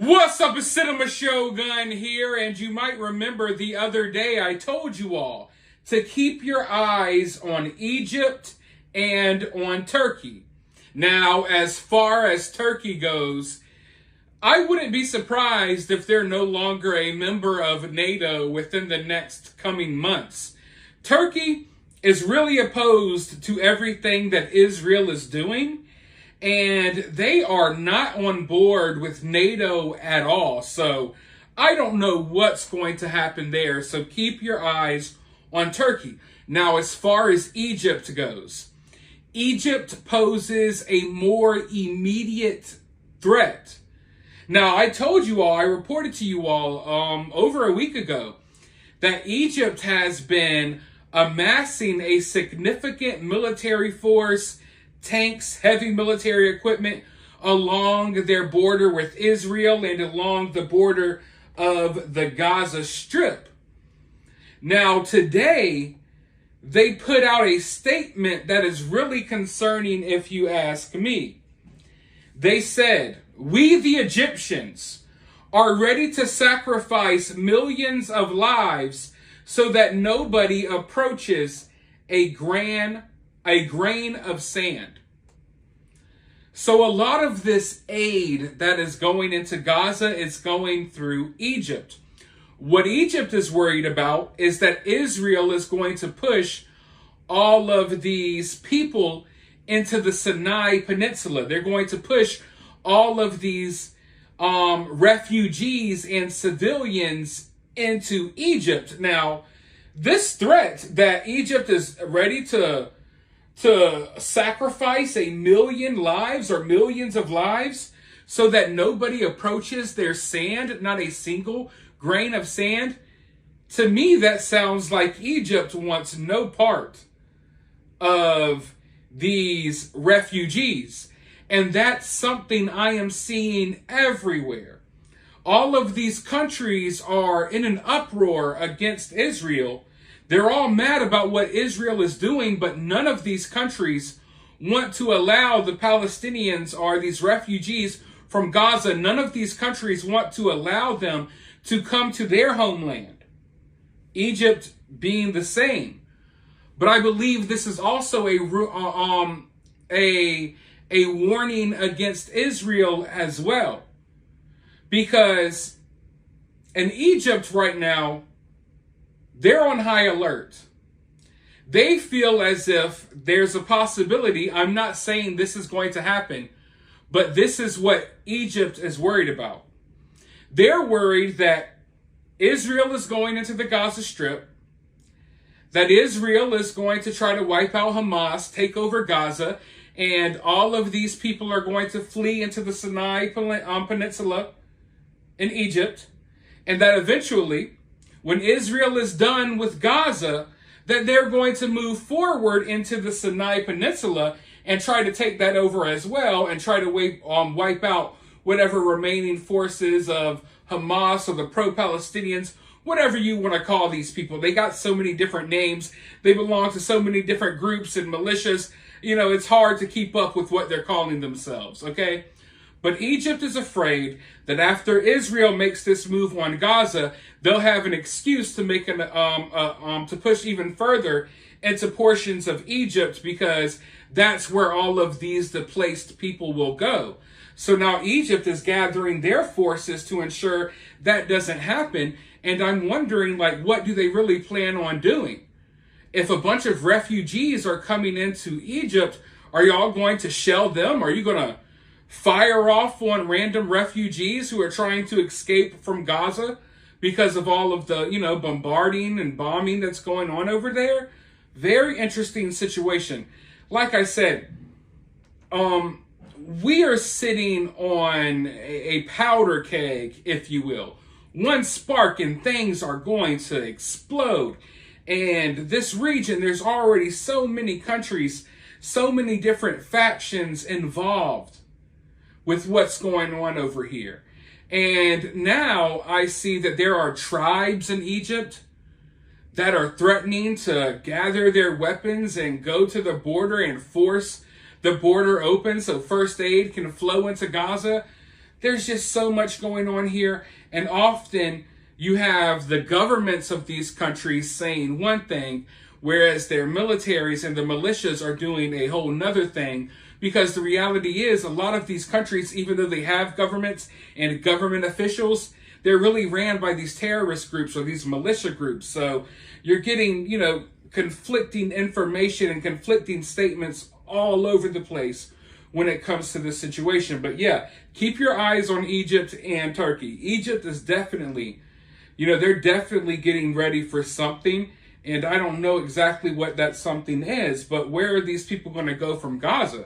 What's up, it's Cinema Shogun here, and you might remember the other day I told you all to keep your eyes on Egypt and on Turkey. Now, as far as Turkey goes, I wouldn't be surprised if they're no longer a member of NATO within the next coming months. Turkey is really opposed to everything that Israel is doing, and they are not on board with NATO at all. So I don't know what's going to happen there. So keep your eyes on Turkey. Now, as far as Egypt goes, Egypt poses a more immediate threat. Now, I told you all, I reported to you all over a week ago that Egypt has been amassing a significant military force, tanks, heavy military equipment along their border with Israel and along the border of the Gaza Strip. Now, today, they put out a statement that is really concerning if you ask me. They said, "We, the Egyptians, are ready to sacrifice millions of lives so that nobody approaches a grain of sand." So a lot of this aid that is going into Gaza is going through Egypt. What Egypt is worried about is that Israel is going to push all of these people into the Sinai Peninsula. They're going to push all of these refugees and civilians into Egypt. Now, this threat that Egypt is ready to sacrifice 1 million lives or millions of lives so that nobody approaches their sand, not a single grain of sand, to me that sounds like Egypt wants no part of these refugees. And that's something I am seeing everywhere. All of these countries are in an uproar against Israel. They're all mad about what Israel is doing, but none of these countries want to allow the Palestinians or these refugees from Gaza, none of these countries want to allow them to come to their homeland. Egypt being the same. But I believe this is also a warning against Israel as well. Because in Egypt right now, they're on high alert. They feel as if there's a possibility, I'm not saying this is going to happen, but this is what Egypt is worried about. They're worried that Israel is going into the Gaza Strip, that Israel is going to try to wipe out Hamas, take over Gaza, and all of these people are going to flee into the Sinai Peninsula in Egypt, and that eventually, when Israel is done with Gaza, that they're going to move forward into the Sinai Peninsula and try to take that over as well and try to wipe out whatever remaining forces of Hamas or the pro-Palestinians, whatever you want to call these people. They got so many different names. They belong to so many different groups and militias. You know, it's hard to keep up with what they're calling themselves, okay? But Egypt is afraid that after Israel makes this dismove on Gaza, they'll have an excuse to make to push even further into portions of Egypt, because that's where all of these displaced people will go. So now Egypt is gathering their forces to ensure that doesn't happen. And I'm wondering, like, what do they really plan on doing? If a bunch of refugees are coming into Egypt, are y'all going to shell them? Are you going to fire off on random refugees who are trying to escape from Gaza because of all of the, bombarding and bombing that's going on over there? Very interesting situation. Like I said, we are sitting on a powder keg, if you will. One spark and things are going to explode. And this region, there's already so many countries, so many different factions involved with what's going on over here. And now I see that there are tribes in Egypt that are threatening to gather their weapons and go to the border and force the border open so first aid can flow into Gaza. there's just so much going on here. And often you have the governments of these countries saying one thing, whereas their militaries and the militias are doing a whole nother thing. Because the reality is, a lot of these countries, even though they have governments and government officials, they're really ran by these terrorist groups or these militia groups. So you're getting, you know, conflicting information and conflicting statements all over the place when it comes to this situation. But yeah, keep your eyes on Egypt and Turkey. Egypt is definitely, you know, they're definitely getting ready for something. And I don't know exactly what that something is, but where are these people going to go from Gaza?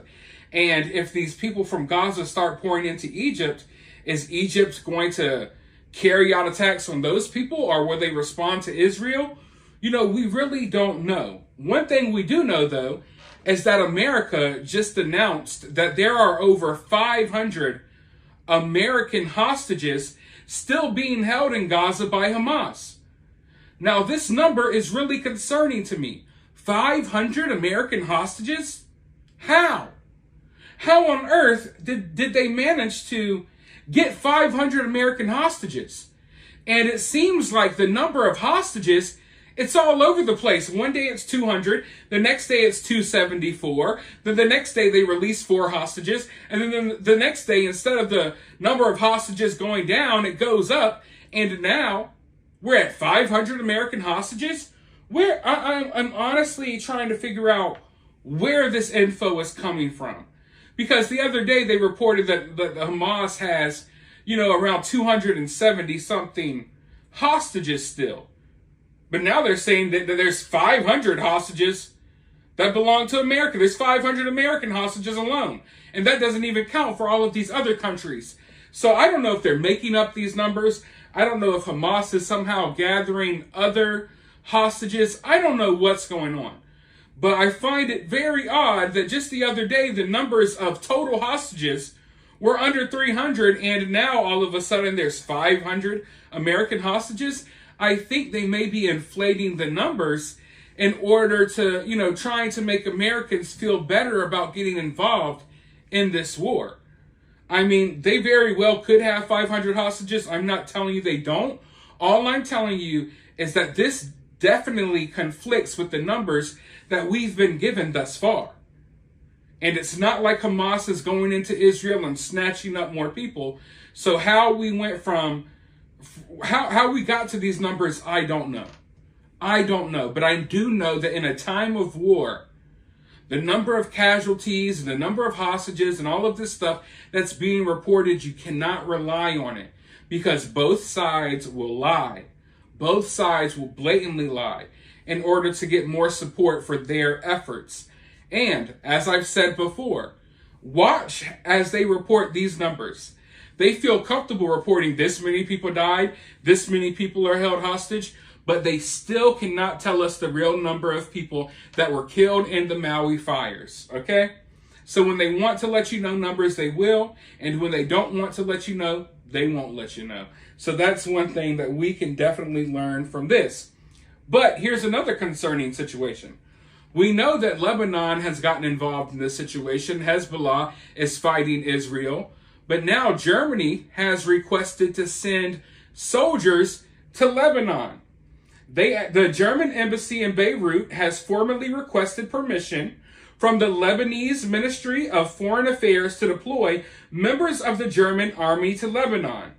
And if these people from Gaza start pouring into Egypt, is Egypt going to carry out attacks on those people, or will they respond to Israel? You know, we really don't know. One thing we do know, though, is that America just announced that there are over 500 American hostages still being held in Gaza by Hamas. Now, this number is really concerning to me. 500 American hostages? How? How on earth did they manage to get 500 American hostages? And it seems like the number of hostages, it's all over the place. One day it's 200, the next day it's 274, then the next day they release 4 hostages, and then the next day, instead of the number of hostages going down, it goes up, and now we're at 500 American hostages? I'm honestly trying to figure out where this info is coming from. Because the other day they reported that Hamas has, you know, around 270 something hostages still. But now they're saying that there's 500 hostages that belong to America. There's 500 American hostages alone. And that doesn't even count for all of these other countries. So I don't know if they're making up these numbers. I don't know if Hamas is somehow gathering other hostages. I don't know what's going on. But I find it very odd that just the other day, the numbers of total hostages were under 300, and now all of a sudden there's 500 American hostages. I think they may be inflating the numbers in order to, you know, trying to make Americans feel better about getting involved in this war. I mean, they very well could have 500 hostages. I'm not telling you they don't. All I'm telling you is that this definitely conflicts with the numbers that we've been given thus far. And it's not like Hamas is going into Israel and snatching up more people. So how we went from, how we got to these numbers, I don't know. I don't know. But I do know that in a time of war, the number of casualties, the number of hostages, and all of this stuff that's being reported, you cannot rely on it. Because both sides will lie. Both sides will blatantly lie in order to get more support for their efforts. And, as I've said before, watch as they report these numbers. They feel comfortable reporting this many people died, this many people are held hostage, but they still cannot tell us the real number of people that were killed in the Maui fires, okay? So when they want to let you know numbers, they will, and when they don't want to let you know, they won't let you know. So that's one thing that we can definitely learn from this. But here's another concerning situation. We know that Lebanon has gotten involved in this situation. Hezbollah is fighting Israel. But now Germany has requested to send soldiers to Lebanon. The German embassy in Beirut has formally requested permission from the Lebanese Ministry of Foreign Affairs to deploy members of the German army to Lebanon.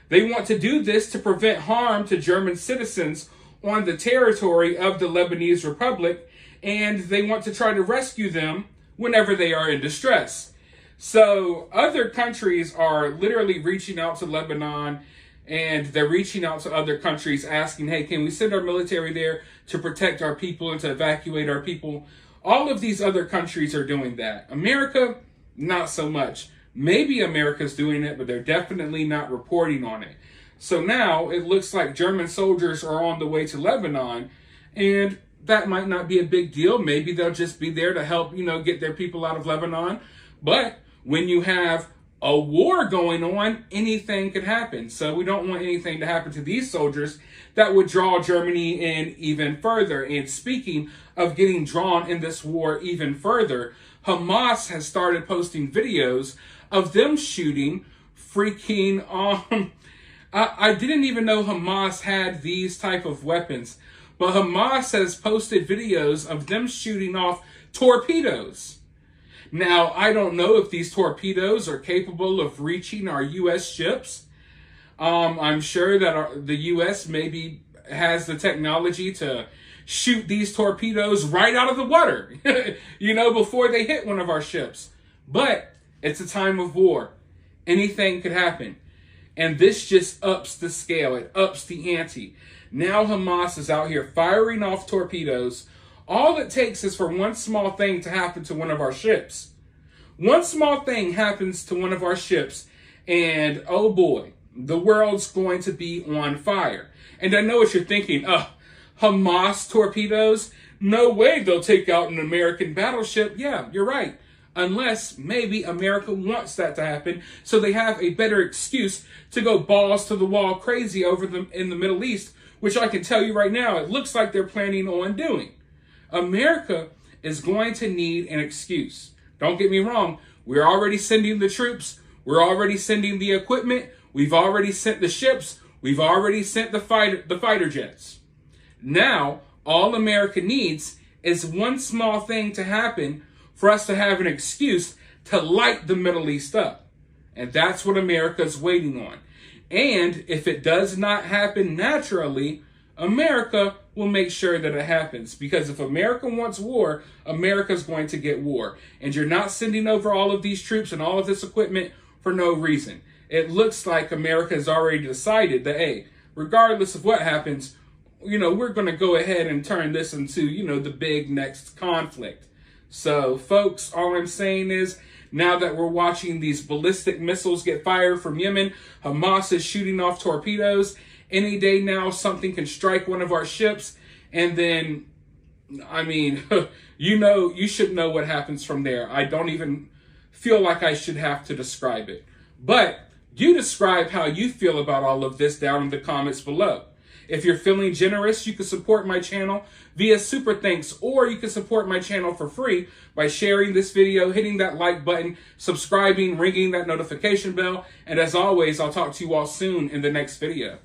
They want to do this to prevent harm to German citizens on the territory of the Lebanese Republic, and they want to try to rescue them whenever they are in distress. So other countries are literally reaching out to Lebanon, and they're reaching out to other countries asking, hey, can we send our military there to protect our people and to evacuate our people? All of these other countries are doing that. America, not so much. Maybe America's doing it, but they're definitely not reporting on it. So now it looks like German soldiers are on the way to Lebanon, and that might not be a big deal. Maybe they'll just be there to help, you know, get their people out of Lebanon. But when you have a war going on, anything could happen. So we don't want anything to happen to these soldiers that would draw Germany in even further. And speaking of getting drawn in this war even further, Hamas has started posting videos of them shooting freaking, I didn't even know Hamas had these type of weapons, but Hamas has posted videos of them shooting off torpedoes. Now, I don't know if these torpedoes are capable of reaching our U.S. ships. I'm sure that the U.S. maybe has the technology to shoot these torpedoes right out of the water, you know, before they hit one of our ships. But it's a time of war. Anything could happen. And this just ups the scale. It ups the ante. Now Hamas is out here firing off torpedoes. All it takes is for one small thing to happen to one of our ships. One small thing happens to one of our ships, and oh boy, the world's going to be on fire. And I know what you're thinking. Hamas torpedoes? No way they'll take out an American battleship. Yeah, you're right. Unless maybe America wants that to happen, so they have a better excuse to go balls to the wall crazy over them in the Middle East, which I can tell you right now, it looks like they're planning on doing. America is going to need an excuse. Don't get me wrong. We're already sending the troops. We're already sending the equipment. We've already sent the ships. We've already sent the fighter jets. Now, all America needs is one small thing to happen for us to have an excuse to light the Middle East up. And that's what America's waiting on. And if it does not happen naturally, America will make sure that it happens. Because if America wants war, America's going to get war. And you're not sending over all of these troops and all of this equipment for no reason. It looks like America has already decided that, hey, regardless of what happens, you know, we're going to go ahead and turn this into, you know, the big next conflict. So, folks, all I'm saying is, now that we're watching these ballistic missiles get fired from Yemen, Hamas is shooting off torpedoes. Any day now, something can strike one of our ships. And then, I mean, you should know what happens from there. I don't even feel like I should have to describe it. But you describe how you feel about all of this down in the comments below. If you're feeling generous, you can support my channel via Super Thanks, or you can support my channel for free by sharing this video, hitting that like button, subscribing, ringing that notification bell. And as always, I'll talk to you all soon in the next video.